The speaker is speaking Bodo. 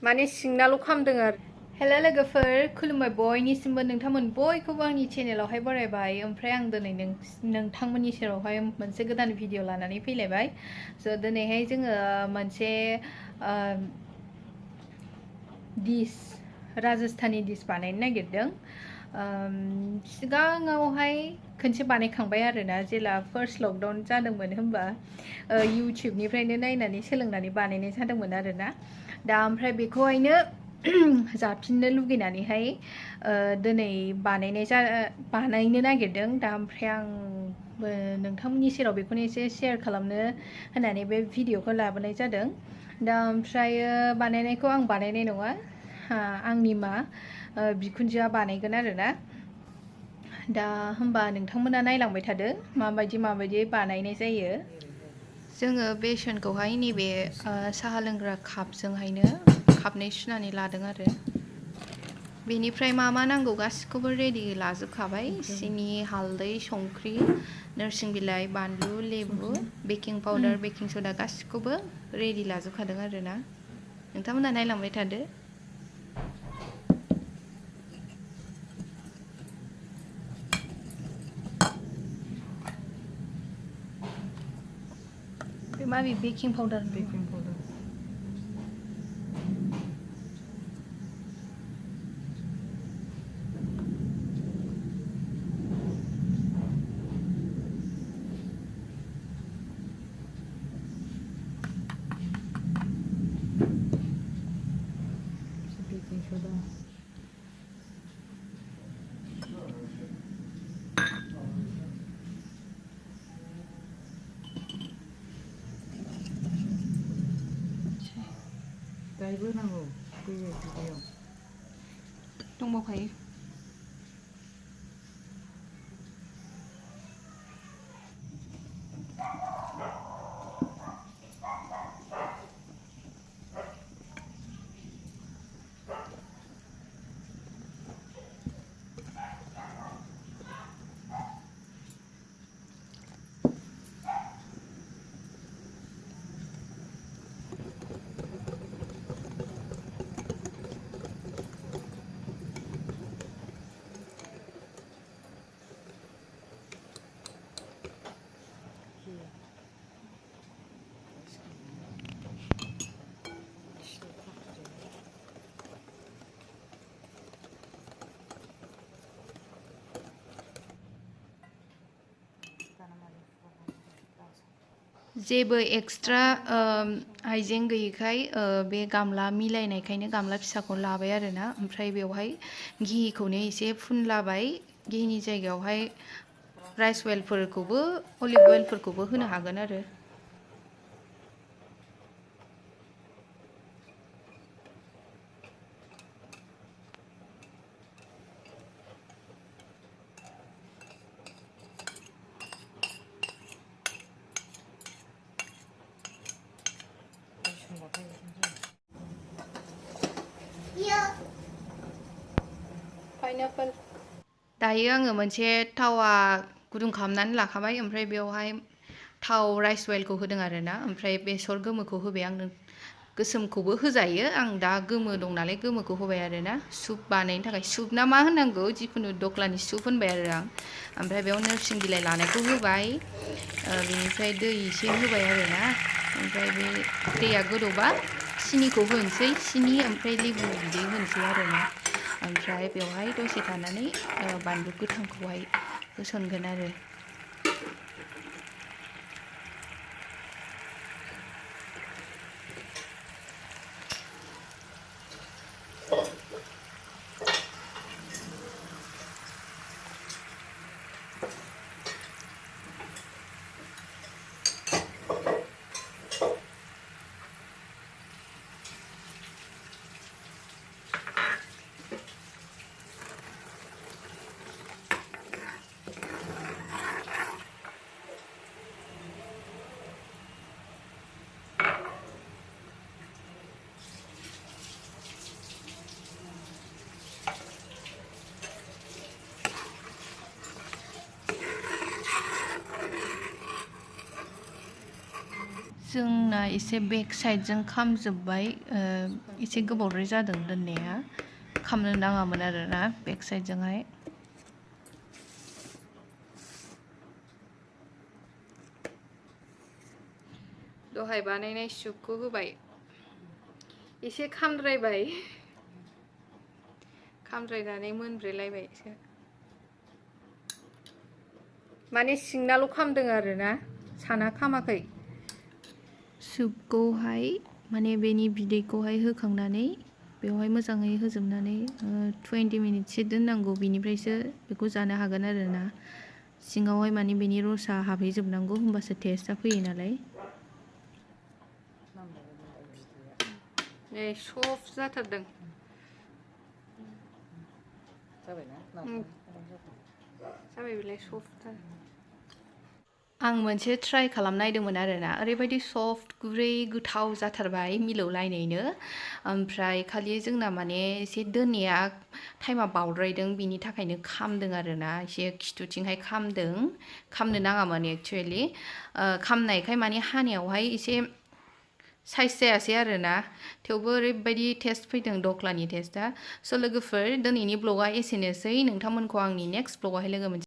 माने सिगनाल खालामदों आरो हेलो लोगोफोर खुलुमबाय बयनिसिमबो नोंथांमोन बयखौबो आंनि चेनेलावहाय बरायबाय ओमफ्राय आं दिनै नोंथांमोननि सेरावहाय मोनसे गोदान भिडिअ लानानै फैलायबाय स' दिनैहाय जोङो मोनसे डिश राजस्थानी डिश बानायनो नागिरदों सिगाङावहाय खनसे बानायखांबाय आरोना जेला फार्स्ट लकडाउन जादोंमोन होमबा इउटिउबनिफ्रायनो नायनानै सोलोंनानै बानायनाय जादोंमोन आरोना दा ओमफ्राय बेखौहायनो जाफिननो लुगैनानैहाय दिनै बानायनो नागिरदों दा ओमफ्राय आं नोंथांमोननि सेराव बेखौनो एसे शेयार खालामनो होननानै बे भिडिअखौ लाबोनाय जादों दा ओमफ्रायो बानायनायखौ आं बानायनाय नङा आंनि मा बिखुनजोआ बानायगोन आरोना दा होमबा नोंथांमोना नायलांबाय थादो माबायदि बानायनाय जायो जोङो बेसनखौहाय नैबे साहा लोंग्रा कापजोंहायनो कापनै सुनानै लादों आरो बेनिफ्राय मा नांगौ गासिखौबो रेडि लाजोबखाबाय सिनि हालदै संख्रि नोरसिं बिलाइ बानलु लेबु बेकिं पाउडार बेकिं सदा गासिखौबो रेडि लाजोबखादों आरोना नोंथांमोना नायलांबाय थादो बे माबे बेकिं पाउडार दाइबो नांगौ बिदैयाव दंबावखायो जेबो एक्सट्रा हाइजें गैयैखाय बे गामला मिलायनायखायनो गामला फिसाखौ लाबाय आरोना ओमफ्राय बेवहाय घिखौनो एसे फुनलाबाय घिनि जायगायावहाय राइस अइलफोरखौबो अलिभ अइलफोरखौबो होनो हागोन आरो पाइनापल दायो आङो मोनसे थावा गुदुं खालामनानै लाखाबाय ओमफ्राय बेवहाय थाव राइस अइलखौ होदों आरोना ओमफ्राय बेसर गोमोखौ होबाय आं गोसोमखौबो होजायो आं दा गोमो दं नालाय गोमोखौ होबाय आरोना सुप बानायनो थाखाय सुप ना मा होनांगौ जिखुनु दख्लानि सुप होनबाय आरो आं ओमफ्राय बेयाव नोरसिं बिलाइ लानायखौ होबाय बेनिफ्राय दै एसे होबाय आरोना ओमफ्राय बे दैया गोदौबा सिनिखौ होनोसै सिनि ओमफ्राय लेबु बिदै होनोसै आरोना ओमफ्राय बेवहाय दसे थानानै बानलु गोथांखौहाय होसनगोन आरो जोंना एसे बेक साइडजों खामजोब्बाय एसे गोबावद्राय जादों दोननाया खामनो नाङामोन आरोना बेक साइडजोंहाय दहाय बानायनाय सुपखौ होबाय एसे खामद्रायबाय खामद्रायनानै मोनब्रेलायबायसो माने सिंनाल' खामदों आरोना साना खामाखै सुपखौहाय माने बेनि बिदैखौहाय होखांनानै बेवहाय मोजाङै होजोबनानै 20 मिनिटसो दोननांगौ बिनिफ्रायसो बेखौ जानो हागोन आरोना सिङावहाय माने बेनि रसा हाबहैजोबनांगौ होमबासो टेस्टआ फैयो नालाय नै सफ्ट जाथारदों जाबाय बेलाय सफ्ट आं मोनसे ट्राइ खालामनायदोंमोन आरोना ओरैबायदि सफ्ट गुरै गोथाव जाथारबाय मिलौलायनायनो ओमफ्राय खालि जोंना माने एसे दोननाया टाइमा बावद्रायदों बिनि थाखायनो खामदों आरोना एसे खिथुथिंहाय खामनो नाङामोन एक्चुवेलि खामनायखाय माने हानायावहाय एसे साइज जायासै आरोना थेवबो ओरैबायदि टेस्ट फैदों धक्लानि टेस्टआ स' लोगोफोर दिनैनि ब्लगा एसेनोसै नोंथांमोनखौ आंनि नेक्स्ट ब्लगावहाय लोगो मोनसै